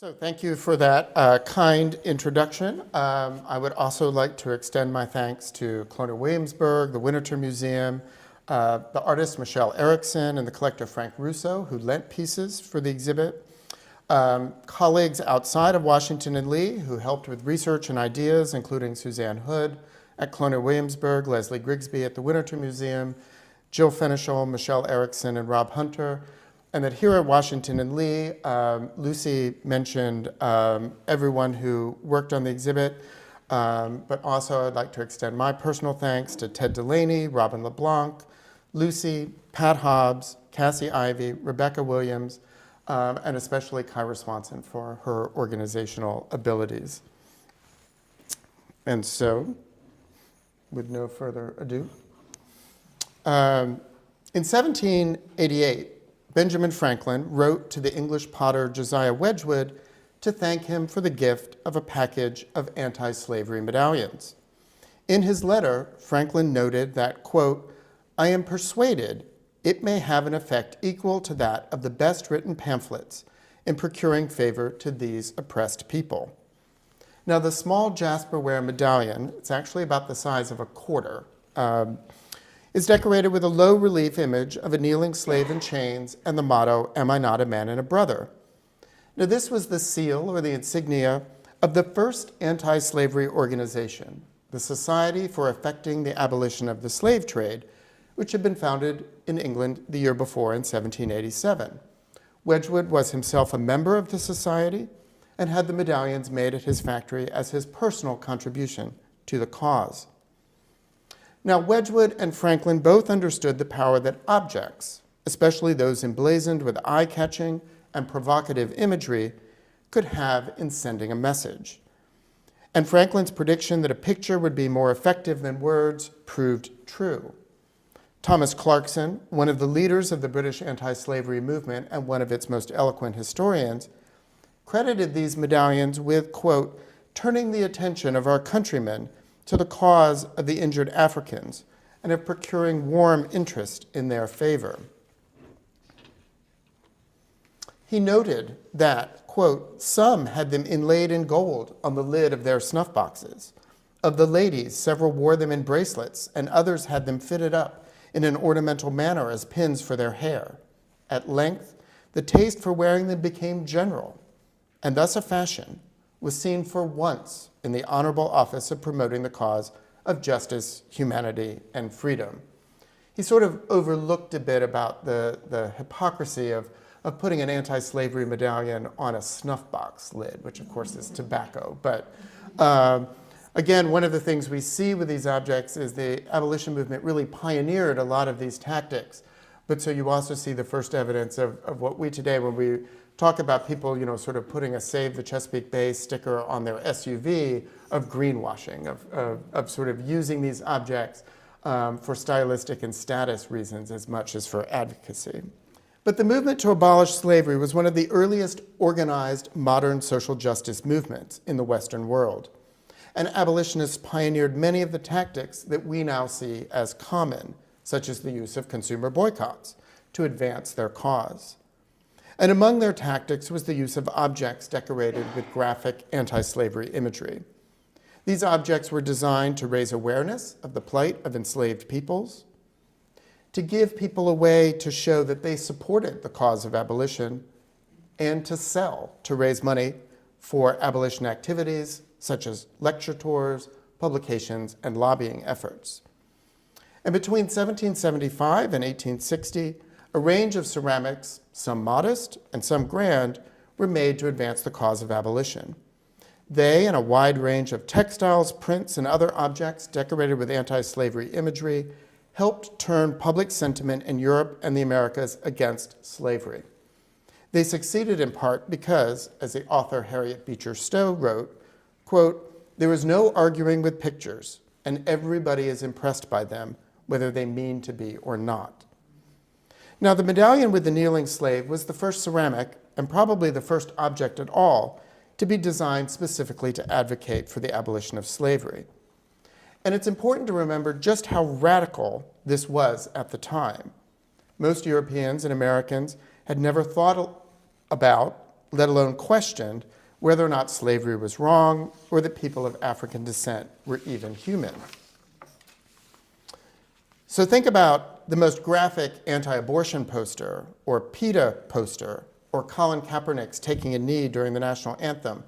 So thank you for that kind introduction. I would also like to extend my thanks to Colonial Williamsburg, the Winterthur Museum, the artist Michelle Erickson, and the collector Frank Russo, who lent pieces for the exhibit. Colleagues outside of Washington and Lee who helped with research and ideas, including Suzanne Hood at Colonial Williamsburg, Leslie Grigsby at the Winterthur Museum, Jill Fenichel, Michelle Erickson, and Rob Hunter. And that here at Washington and Lee, Lucy mentioned everyone who worked on the exhibit, but also I'd like to extend my personal thanks to Ted Delaney, Robin LeBlanc, Lucy, Pat Hobbs, Cassie Ivey, Rebecca Williams, and especially Kyra Swanson for her organizational abilities. And so, with no further ado, in 1788, Benjamin Franklin wrote to the English potter Josiah Wedgwood to thank him for the gift of a package of anti-slavery medallions. In his letter, Franklin noted that, quote, "I am persuaded it may have an effect equal to that of the best written pamphlets in procuring favor to these oppressed people." Now, the small jasperware medallion, it's actually about the size of a quarter, is decorated with a low-relief image of a kneeling slave in chains and the motto, "Am I not a man and a brother?" Now, this was the seal or the insignia of the first anti-slavery organization, the Society for Effecting the Abolition of the Slave Trade, which had been founded in England the year before in 1787. Wedgwood was himself a member of the society and had the medallions made at his factory as his personal contribution to the cause. Now, Wedgwood and Franklin both understood the power that objects, especially those emblazoned with eye-catching and provocative imagery, could have in sending a message. And Franklin's prediction that a picture would be more effective than words proved true. Thomas Clarkson, one of the leaders of the British anti-slavery movement and one of its most eloquent historians, credited these medallions with, quote, "turning the attention of our countrymen to the cause of the injured Africans and of procuring warm interest in their favor." He noted that, quote, "some had them inlaid in gold on the lid of their snuff boxes. Of the ladies, several wore them in bracelets, and others had them fitted up in an ornamental manner as pins for their hair. At length, the taste for wearing them became general, and thus a fashion was seen for once in the honorable office of promoting the cause of justice, humanity, and freedom." He sort of overlooked a bit about the hypocrisy of putting an anti-slavery medallion on a snuff box lid, which of course is tobacco. But again, one of the things we see with these objects is the abolition movement really pioneered a lot of these tactics. But so you also see the first evidence of what we today, when we talk about people, sort of putting a Save the Chesapeake Bay sticker on their SUV, of greenwashing, of sort of using these objects for stylistic and status reasons as much as for advocacy. But the movement to abolish slavery was one of the earliest organized modern social justice movements in the Western world. And abolitionists pioneered many of the tactics that we now see as common, such as the use of consumer boycotts to advance their cause. And among their tactics was the use of objects decorated with graphic anti-slavery imagery. These objects were designed to raise awareness of the plight of enslaved peoples, to give people a way to show that they supported the cause of abolition, and to sell to raise money for abolition activities such as lecture tours, publications, and lobbying efforts. And between 1775 and 1860, a range of ceramics, some modest and some grand, were made to advance the cause of abolition. They, and a wide range of textiles, prints, and other objects decorated with anti-slavery imagery, helped turn public sentiment in Europe and the Americas against slavery. They succeeded in part because, as the author Harriet Beecher Stowe wrote, quote, "There is no arguing with pictures, and everybody is impressed by them, whether they mean to be or not." Now, the medallion with the kneeling slave was the first ceramic, and probably the first object at all, to be designed specifically to advocate for the abolition of slavery. And it's important to remember just how radical this was at the time. Most Europeans and Americans had never thought about let alone questioned, whether or not slavery was wrong or that people of African descent were even human. So think about the most graphic anti-abortion poster or PETA poster or Colin Kaepernick's taking a knee during the national anthem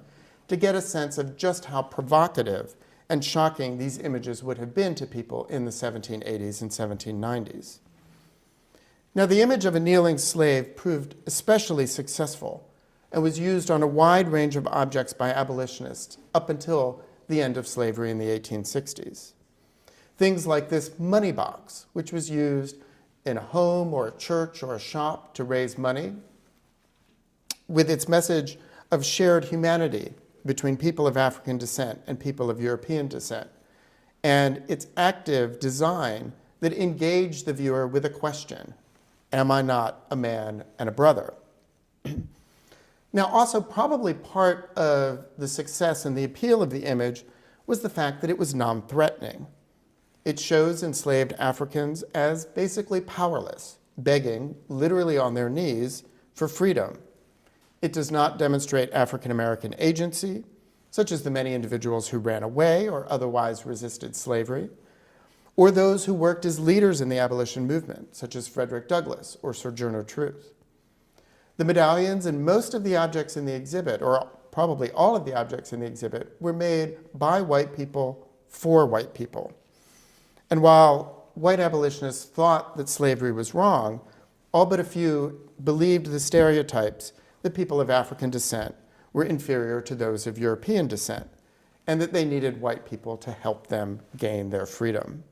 to get a sense of just how provocative and shocking these images would have been to people in the 1780s and 1790s. Now, the image of a kneeling slave proved especially successful and was used on a wide range of objects by abolitionists up until the end of slavery in the 1860s. Things like this money box, which was used in a home or a church or a shop to raise money, with its message of shared humanity between people of African descent and people of European descent, and its active design that engaged the viewer with a question: am I not a man and a brother? Now, also probably part of the success and the appeal of the image was the fact that it was non-threatening. It shows enslaved Africans as basically powerless, begging, literally on their knees, for freedom. It does not demonstrate African American agency, such as the many individuals who ran away or otherwise resisted slavery, or those who worked as leaders in the abolition movement, such as Frederick Douglass or Sojourner Truth. The medallions and most of the objects in the exhibit, or probably all of the objects in the exhibit, were made by white people for white people. And while white abolitionists thought that slavery was wrong, all but a few believed the stereotypes that people of African descent were inferior to those of European descent, and that they needed white people to help them gain their freedom.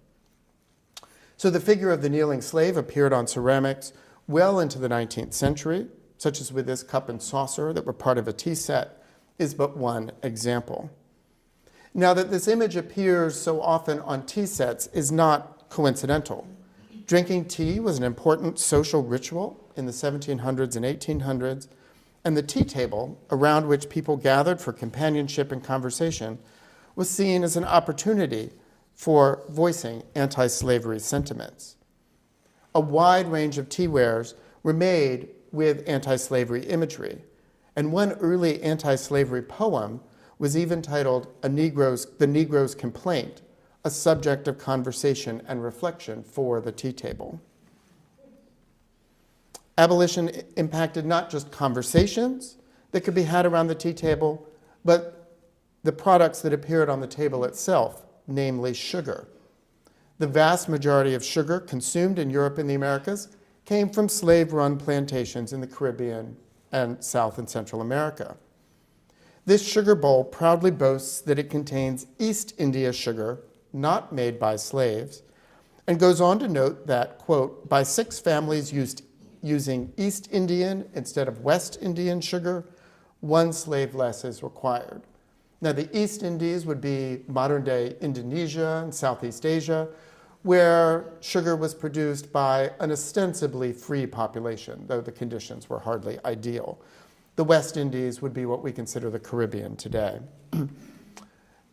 So the figure of the kneeling slave appeared on ceramics well into the 19th century, such as with this cup and saucer that were part of a tea set, is but one example. Now, that this image appears so often on tea sets is not coincidental. Drinking tea was an important social ritual in the 1700s and 1800s, and the tea table, around which people gathered for companionship and conversation, was seen as an opportunity for voicing anti-slavery sentiments. A wide range of teawares were made with anti-slavery imagery, and one early anti-slavery poem was even titled The Negro's Complaint, a subject of conversation and reflection for the tea table. Abolition impacted not just conversations that could be had around the tea table, but the products that appeared on the table itself, namely sugar. The vast majority of sugar consumed in Europe and the Americas came from slave-run plantations in the Caribbean and South and Central America. This sugar bowl proudly boasts that it contains East India sugar, not made by slaves, and goes on to note that, quote, by 6 families using East Indian instead of West Indian sugar, 1 slave less is required. Now, the East Indies would be modern-day Indonesia and Southeast Asia, where sugar was produced by an ostensibly free population, though the conditions were hardly ideal. The West Indies would be what we consider the Caribbean today.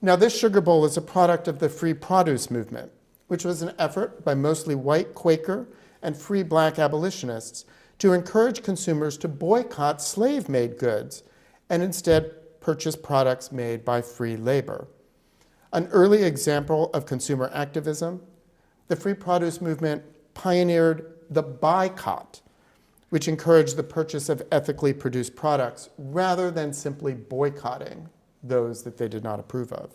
Now, this sugar bowl is a product of the free produce movement, which was an effort by mostly white Quaker and free black abolitionists to encourage consumers to boycott slave-made goods and instead purchase products made by free labor. An early example of consumer activism, the free produce movement pioneered the boycott, which encouraged the purchase of ethically produced products rather than simply boycotting those that they did not approve of.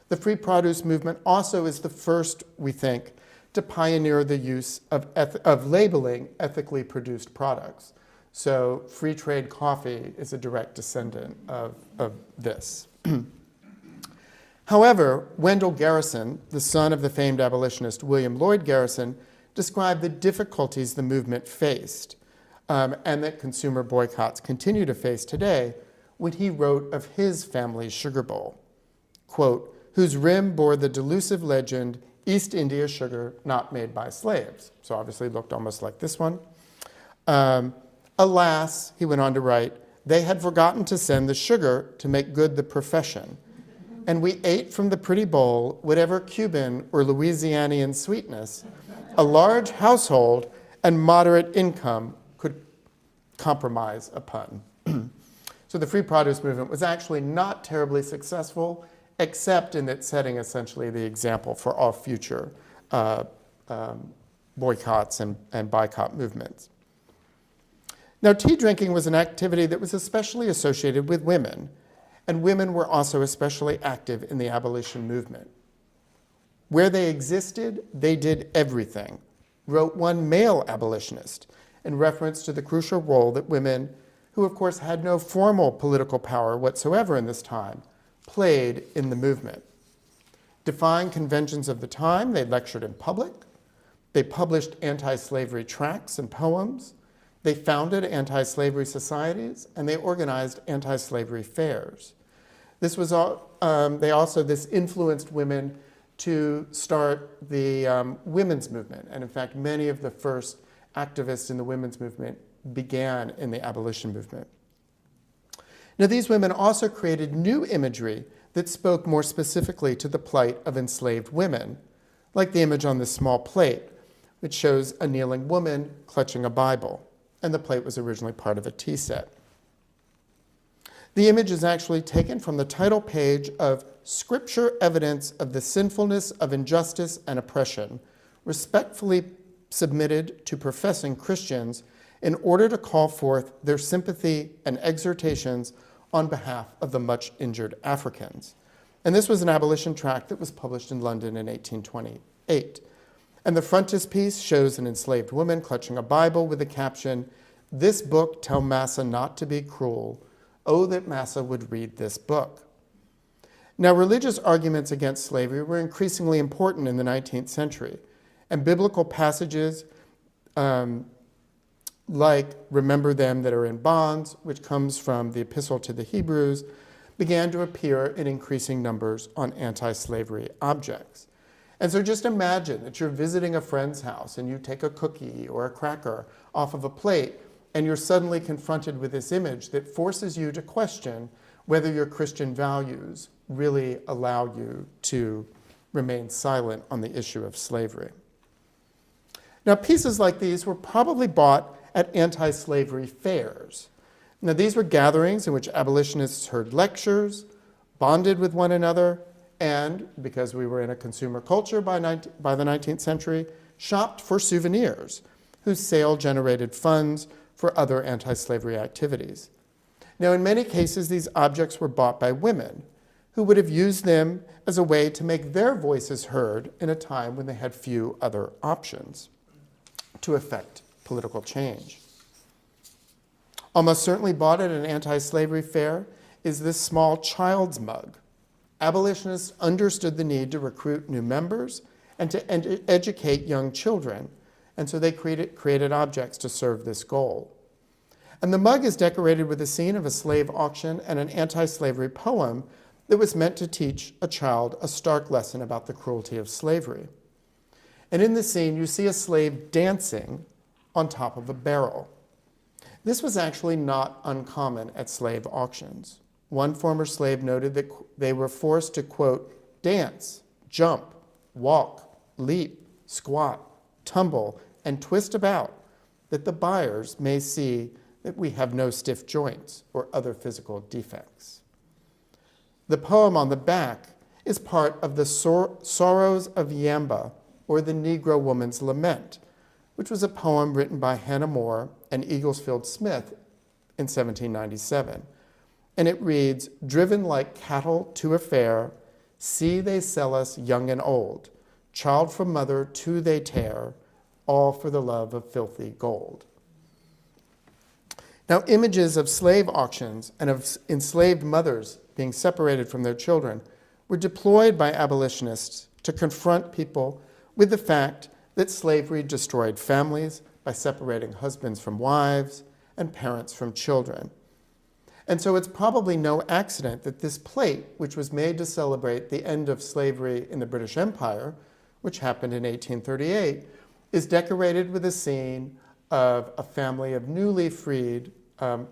The free produce movement also is the first, we think, to pioneer the use of labeling ethically produced products. So free trade coffee is a direct descendant of this. However, Wendell Garrison, the son of the famed abolitionist William Lloyd Garrison, described the difficulties the movement faced and that consumer boycotts continue to face today when he wrote of his family's sugar bowl, quote, whose rim bore the delusive legend, East India sugar not made by slaves. So obviously looked almost like this one. Alas, he went on to write, they had forgotten to send the sugar to make good the profession. And we ate from the pretty bowl whatever Cuban or Louisianian sweetness a large household and moderate income could compromise upon. So the free produce movement was actually not terribly successful, except in that setting essentially the example for all future boycotts and boycott movements. Now, tea drinking was an activity that was especially associated with women, and women were also especially active in the abolition movement. Where they existed, they did everything, wrote one male abolitionist in reference to the crucial role that women, who of course had no formal political power whatsoever in this time, played in the movement. Defying conventions of the time, they lectured in public, they published anti-slavery tracts and poems, they founded anti-slavery societies, and they organized anti-slavery fairs. This influenced women to start the women's movement. And in fact, many of the first activists in the women's movement began in the abolition movement. Now, these women also created new imagery that spoke more specifically to the plight of enslaved women, like the image on this small plate, which shows a kneeling woman clutching a Bible. And the plate was originally part of a tea set. The image is actually taken from the title page of Scripture Evidence of the Sinfulness of Injustice and Oppression, respectfully submitted to professing Christians in order to call forth their sympathy and exhortations on behalf of the much injured Africans. And this was an abolition tract that was published in London in 1828. And the frontispiece shows an enslaved woman clutching a Bible with the caption, "This book tell massa not to be cruel. Oh, that massa would read this book." Now, religious arguments against slavery were increasingly important in the 19th century, and biblical passages like "Remember them that are in bonds," which comes from the Epistle to the Hebrews, began to appear in increasing numbers on anti-slavery objects. And so just imagine that you're visiting a friend's house and you take a cookie or a cracker off of a plate, and you're suddenly confronted with this image that forces you to question whether your Christian values really allow you to remain silent on the issue of slavery. Now, pieces like these were probably bought at anti-slavery fairs. Now, these were gatherings in which abolitionists heard lectures, bonded with one another, and, because we were in a consumer culture by the 19th century, shopped for souvenirs, whose sale generated funds for other anti-slavery activities. Now, in many cases, these objects were bought by women, who would have used them as a way to make their voices heard in a time when they had few other options to effect political change. Almost certainly bought at an anti-slavery fair is this small child's mug. Abolitionists understood the need to recruit new members and to educate young children, and so they created objects to serve this goal. And the mug is decorated with a scene of a slave auction and an anti-slavery poem that was meant to teach a child a stark lesson about the cruelty of slavery. And in the scene, you see a slave dancing on top of a barrel. This was actually not uncommon at slave auctions. One former slave noted that they were forced to, quote, dance, jump, walk, leap, squat, tumble, and twist about, that the buyers may see that we have no stiff joints or other physical defects. The poem on the back is part of the Sorrows of Yamba, or the Negro Woman's Lament, which was a poem written by Hannah More and Eaglesfield Smith in 1797. And it reads, "Driven like cattle to a fair, see they sell us young and old. Child from mother two they tear, all for the love of filthy gold." Now, images of slave auctions and of enslaved mothers being separated from their children were deployed by abolitionists to confront people with the fact that slavery destroyed families by separating husbands from wives and parents from children. And so it's probably no accident that this plate, which was made to celebrate the end of slavery in the British Empire, which happened in 1838, is decorated with a scene of a family of newly freed,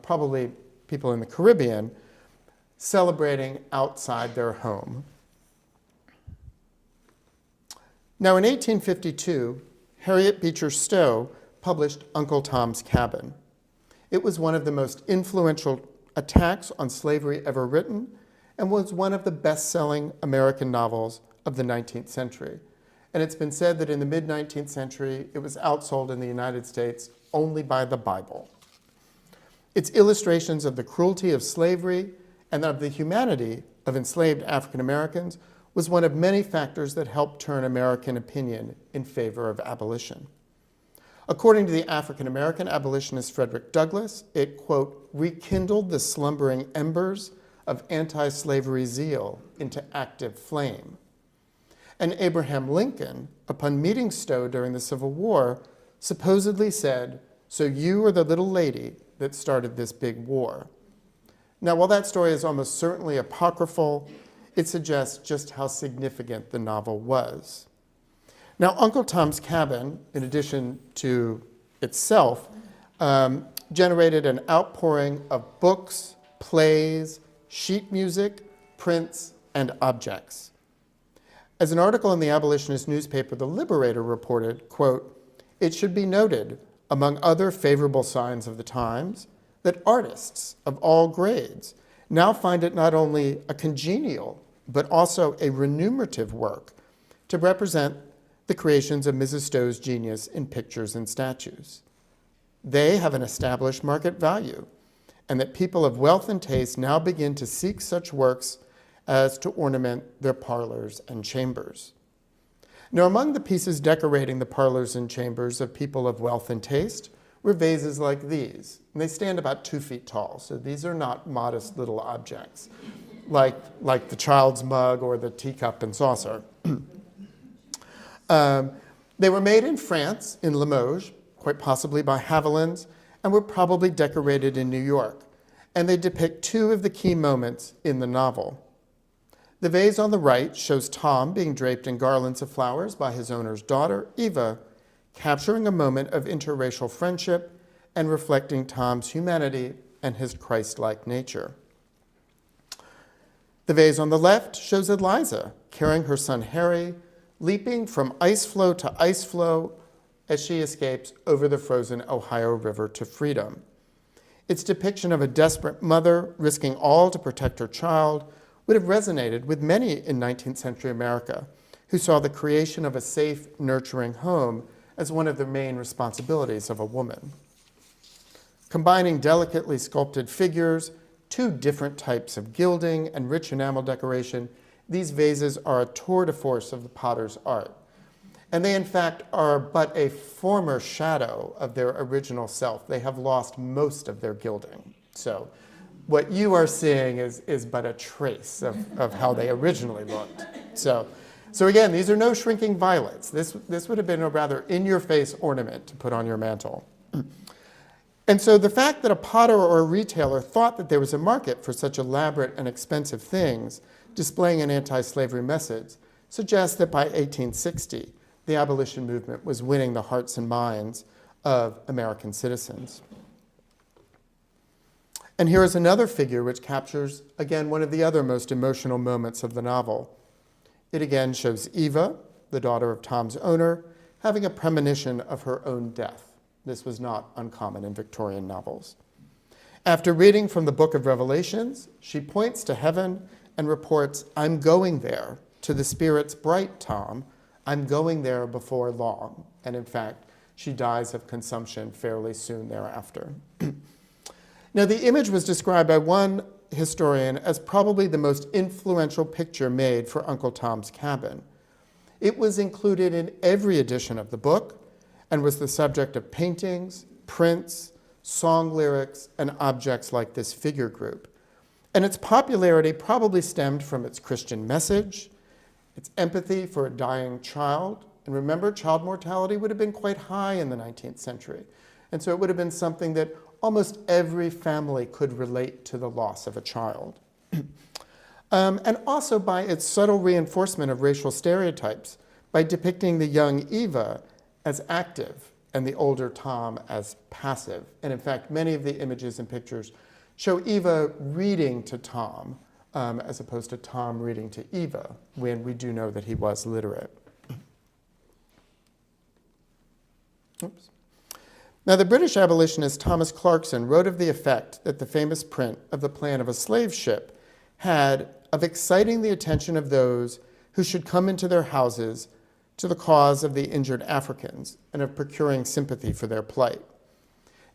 probably people in the Caribbean, celebrating outside their home. Now, in 1852, Harriet Beecher Stowe published Uncle Tom's Cabin. It was one of the most influential attacks on slavery ever written, and was one of the best-selling American novels of the 19th century. And it's been said that in the mid-19th century, it was outsold in the United States only by the Bible. Its illustrations of the cruelty of slavery and of the humanity of enslaved African Americans was one of many factors that helped turn American opinion in favor of abolition. According to the African American abolitionist Frederick Douglass, it, quote, rekindled the slumbering embers of anti-slavery zeal into active flame. And Abraham Lincoln, upon meeting Stowe during the Civil War, supposedly said, "So you are the little lady that started this big war." Now, while that story is almost certainly apocryphal, it suggests just how significant the novel was. Now, Uncle Tom's Cabin, in addition to itself, generated an outpouring of books, plays, sheet music, prints, and objects. As an article in the abolitionist newspaper The Liberator reported, quote, "It should be noted, among other favorable signs of the times, that artists of all grades now find it not only a congenial, but also a remunerative work to represent the creations of Mrs. Stowe's genius in pictures and statues. They have an established market value, and that people of wealth and taste now begin to seek such works as to ornament their parlors and chambers." Now, among the pieces decorating the parlors and chambers of people of wealth and taste were vases like these. And they stand about 2 feet tall, so these are not modest little objects, like the child's mug or the teacup and saucer. They were made in France, in Limoges, quite possibly by Havilands, and were probably decorated in New York. And they depict 2 of the key moments in the novel. The vase on the right shows Tom being draped in garlands of flowers by his owner's daughter, Eva, capturing a moment of interracial friendship and reflecting Tom's humanity and his Christ-like nature. The vase on the left shows Eliza carrying her son Harry, leaping from ice floe to ice floe as she escapes over the frozen Ohio River to freedom. Its depiction of a desperate mother risking all to protect her child would have resonated with many in 19th century America who saw the creation of a safe, nurturing home as one of the main responsibilities of a woman. Combining delicately sculpted figures, 2 different types of gilding, and rich enamel decoration, these vases are a tour de force of the potter's art. And they, in fact, are but a former shadow of their original self. They have lost most of their gilding. So what you are seeing is but a trace of how they originally looked. So again, these are no shrinking violets. This would have been a rather in-your-face ornament to put on your mantle. And so the fact that a potter or a retailer thought that there was a market for such elaborate and expensive things displaying an anti-slavery message suggests that by 1860, the abolition movement was winning the hearts and minds of American citizens. And here is another figure which captures, again, one of the other most emotional moments of the novel. It again shows Eva, the daughter of Tom's owner, having a premonition of her own death. This was not uncommon in Victorian novels. After reading from the book of Revelations, she points to heaven and reports, "I'm going there, to the spirits bright, Tom. I'm going there before long." And in fact, she dies of consumption fairly soon thereafter. Now, the image was described by one historian as probably the most influential picture made for Uncle Tom's Cabin. It was included in every edition of the book and was the subject of paintings, prints, song lyrics, and objects like this figure group. And its popularity probably stemmed from its Christian message, its empathy for a dying child. And remember, child mortality would have been quite high in the 19th century. And so it would have been something that almost every family could relate to the loss of a child. And also by its subtle reinforcement of racial stereotypes by depicting the young Eva as active and the older Tom as passive. And in fact, many of the images and pictures show Eva reading to Tom as opposed to Tom reading to Eva, when we do know that he was literate. Oops. Now, the British abolitionist Thomas Clarkson wrote of the effect that the famous print of the plan of a slave ship had of exciting the attention of those who should come into their houses to the cause of the injured Africans and of procuring sympathy for their plight.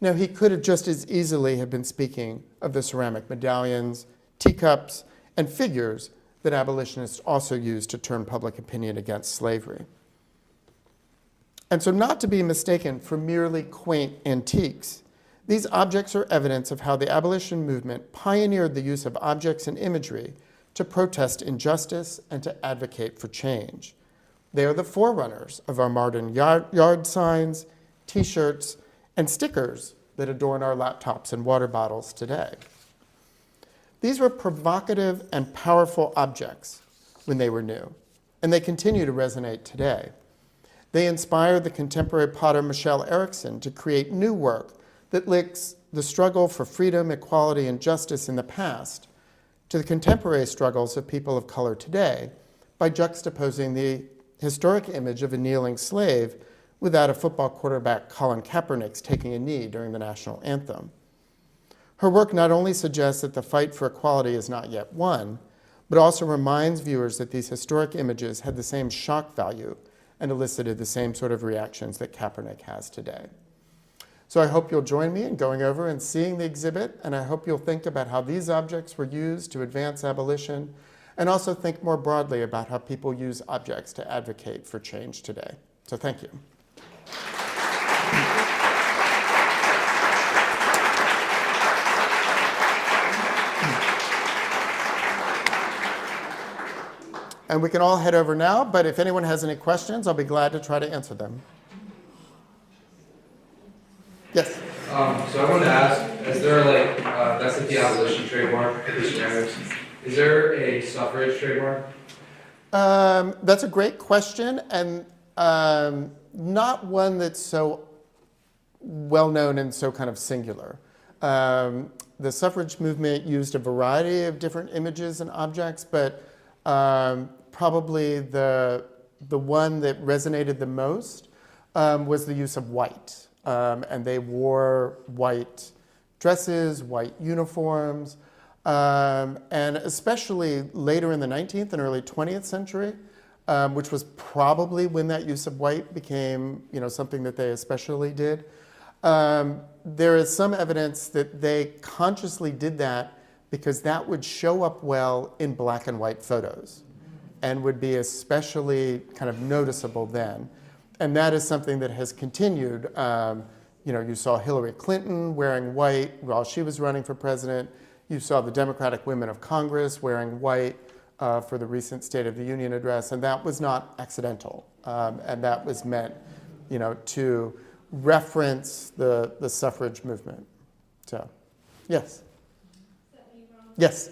Now, he could have just as easily have been speaking of the ceramic medallions, teacups, and figures that abolitionists also used to turn public opinion against slavery. And so, not to be mistaken for merely quaint antiques, these objects are evidence of how the abolition movement pioneered the use of objects and imagery to protest injustice and to advocate for change. They are the forerunners of our modern yard signs, T-shirts, and stickers that adorn our laptops and water bottles today. These were provocative and powerful objects when they were new, and they continue to resonate today. They inspired the contemporary potter Michelle Erickson to create new work that links the struggle for freedom, equality, and justice in the past to the contemporary struggles of people of color today by juxtaposing the historic image of a kneeling slave without a football quarterback Colin Kaepernick's taking a knee during the national anthem. Her work not only suggests that the fight for equality is not yet won, but also reminds viewers that these historic images had the same shock value and elicited the same sort of reactions that Kaepernick has today. So I hope you'll join me in going over and seeing the exhibit, and I hope you'll think about how these objects were used to advance abolition, and also think more broadly about how people use objects to advocate for change today. So thank you. And we can all head over now, but if anyone has any questions, I'll be glad to try to answer them. Yes? So I wanted to ask, is there that's like the abolition trademark, is there a suffrage trademark? That's a great question, and not one that's so well-known and so kind of singular. The suffrage movement used a variety of different images and objects, but probably the one that resonated the most was the use of white. And they wore white dresses, white uniforms, and especially later in the 19th and early 20th century, which was probably when that use of white became, something that they especially did. There is some evidence that they consciously did that because that would show up well in black and white photos and would be especially kind of noticeable then. And that is something that has continued. You saw Hillary Clinton wearing white while she was running for president. You saw the Democratic Women of Congress wearing white for the recent State of the Union address, and that was not accidental. And that was meant, to reference the suffrage movement. So, yes. Yes.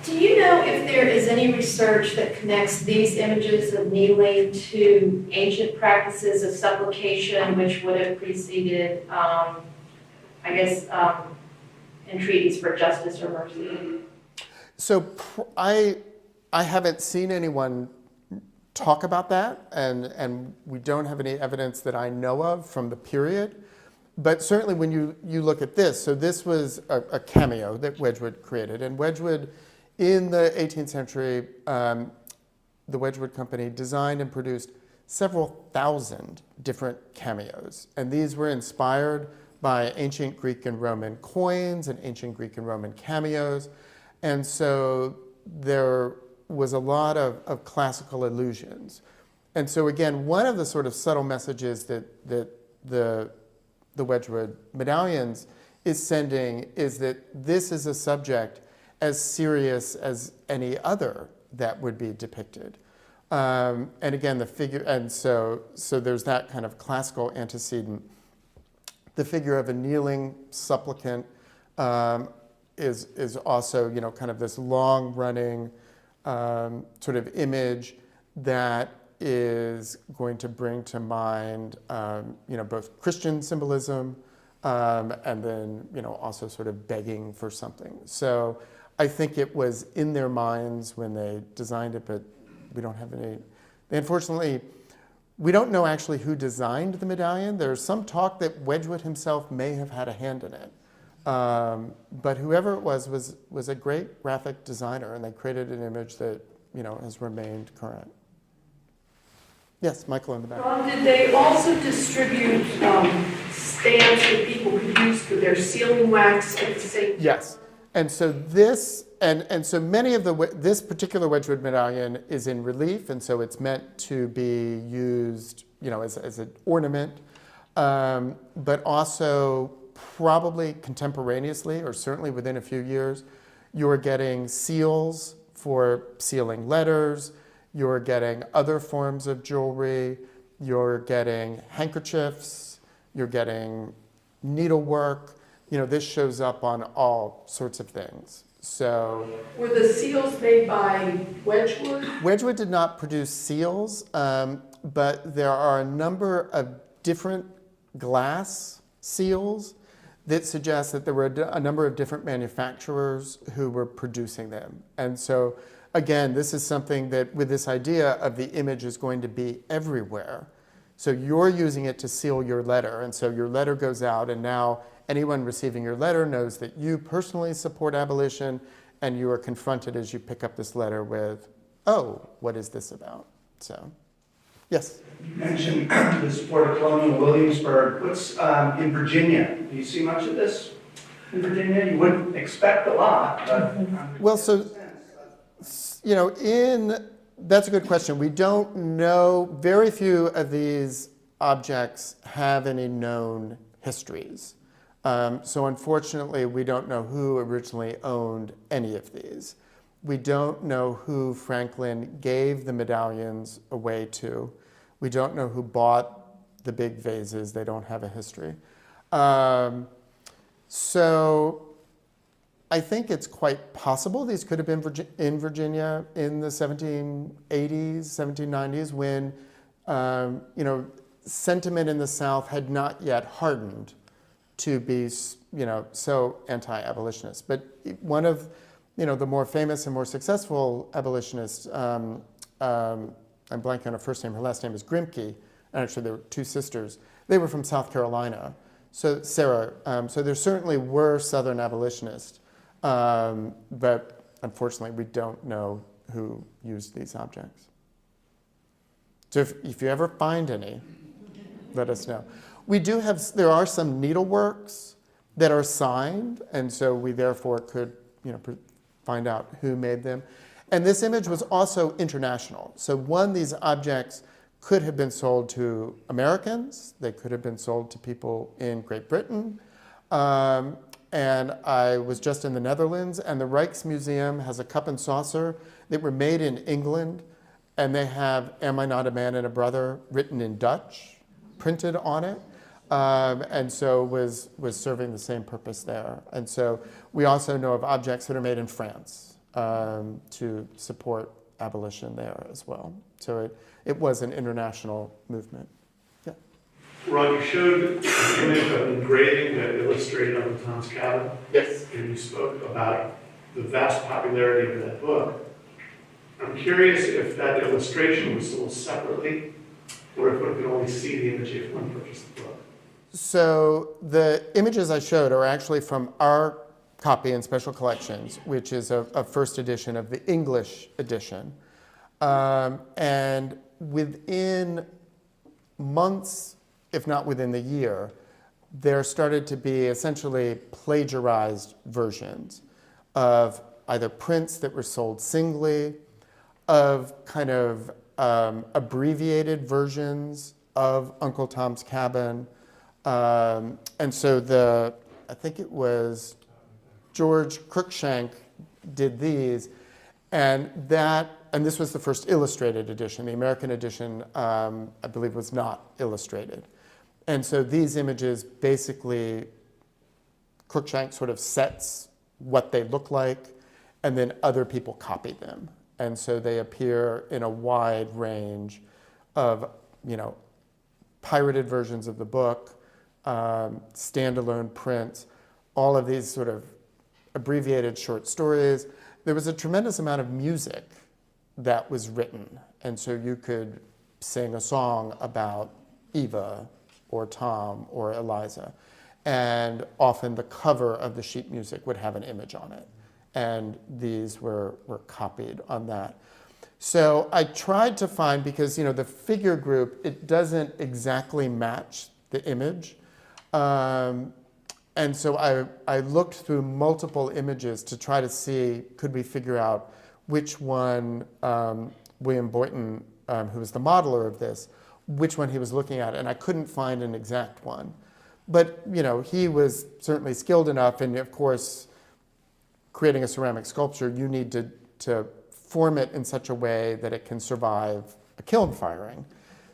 Do you know if there is any research that connects these images of kneeling to ancient practices of supplication, which would have preceded, entreaties for justice or mercy? So I haven't seen anyone talk about that, and we don't have any evidence that I know of from the period. But certainly when you look at this, so this was a cameo that Wedgwood created, and Wedgwood, in the 18th century, the Wedgwood Company designed and produced several thousand different cameos. And these were inspired by ancient Greek and Roman coins and ancient Greek and Roman cameos. And so there was a lot of classical allusions. And so again, one of the sort of subtle messages that the Wedgwood medallions is sending is that this is a subject as serious as any other that would be depicted. And again, the figure, and so there's that kind of classical antecedent. The figure of a kneeling supplicant is also, kind of this long-running sort of image that is going to bring to mind, both Christian symbolism and then, also sort of begging for something. So I think it was in their minds when they designed it, but we don't have any. They unfortunately We don't know actually who designed the medallion. There's some talk that Wedgwood himself may have had a hand in it. But whoever it was a great graphic designer, and they created an image that has remained current. Yes, Michael in the back. Ron, did they also distribute stamps that people could use for their sealing wax at the same time? Yes, and so this and so many of this particular Wedgwood medallion is in relief, and so it's meant to be used, as an ornament, but also probably contemporaneously, or certainly within a few years, you're getting seals for sealing letters. You're getting other forms of jewelry. You're getting handkerchiefs. You're getting needlework. This shows up on all sorts of things. So, were the seals made by Wedgwood? Wedgwood did not produce seals, but there are a number of different glass seals that suggest that there were a number of different manufacturers who were producing them. And so, again, this is something that with this idea of the image is going to be everywhere. So you're using it to seal your letter, and so your letter goes out, and now anyone receiving your letter knows that you personally support abolition, and you are confronted as you pick up this letter with, oh, what is this about? So, yes? You mentioned the support of Colonial Williamsburg. What's in Virginia? Do you see much of this in Virginia? You wouldn't expect a lot, but... Well, so, that's a good question. We don't know, very few of these objects have any known histories. So unfortunately, we don't know who originally owned any of these. We don't know who Franklin gave the medallions away to. We don't know who bought the big vases. They don't have a history. So I think it's quite possible these could have been in Virginia in the 1780s, 1790s, when sentiment in the South had not yet hardened to be so anti-abolitionist. But one of the more famous and more successful abolitionists, I'm blanking on her first name, her last name is Grimke, and actually there were two sisters. They were from South Carolina. So Sarah, so there certainly were Southern abolitionists. But unfortunately, we don't know who used these objects. So if you ever find any, let us know. We do have, there are some needleworks that are signed, and so we therefore could, find out who made them. And this image was also international. So these objects could have been sold to Americans. They could have been sold to people in Great Britain. And I was just in the Netherlands, and the Rijksmuseum has a cup and saucer that were made in England, and they have "Am I Not a Man and a Brother" written in Dutch, printed on it, and so was serving the same purpose there. And so we also know of objects that are made in France to support abolition there as well. So it was an international movement. Ron, you showed an image of an engraving that illustrated Uncle Tom's Cabin. Yes. And you spoke about the vast popularity of that book. I'm curious if that illustration was sold separately, or if one could only see the image if one purchased the book. So the images I showed are actually from our copy in Special Collections, which is a first edition of the English edition. And within months, if not within the year, there started to be essentially plagiarized versions of either prints that were sold singly, of kind of abbreviated versions of Uncle Tom's Cabin. And so I think it was George Cruikshank did these, and this was the first illustrated edition. The American edition, I believe, was not illustrated. And so these images basically, Cruikshank sort of sets what they look like, and then other people copy them. And so they appear in a wide range of, pirated versions of the book, standalone prints, all of these sort of abbreviated short stories. There was a tremendous amount of music that was written. And so you could sing a song about Eva or Tom or Eliza. And often the cover of the sheet music would have an image on it. And these were copied on that. So I tried to find, because the figure group, it doesn't exactly match the image. And so I looked through multiple images to try to see, could we figure out which one William Boynton, who was the modeler of this, which one he was looking at, and I couldn't find an exact one. But he was certainly skilled enough, and of course, creating a ceramic sculpture, you need to form it in such a way that it can survive a kiln firing.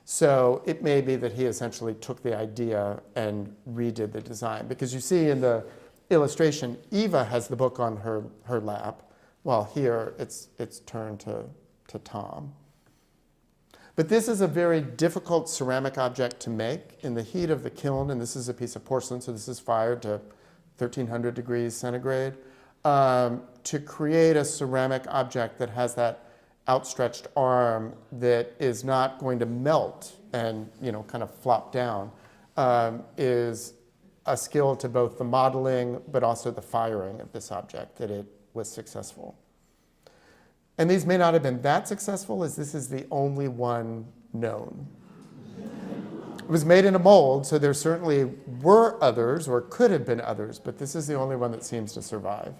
So it may be that he essentially took the idea and redid the design. Because you see in the illustration, Eva has the book on her lap, while here it's turned to Tom. But this is a very difficult ceramic object to make in the heat of the kiln, and this is a piece of porcelain, so this is fired to 1300 degrees centigrade. To create a ceramic object that has that outstretched arm that is not going to melt and kind of flop down is a skill to both the modeling but also the firing of this object, that it was successful. And these may not have been that successful, as this is the only one known. It was made in a mold, so there certainly were others, or could have been others, but this is the only one that seems to survive.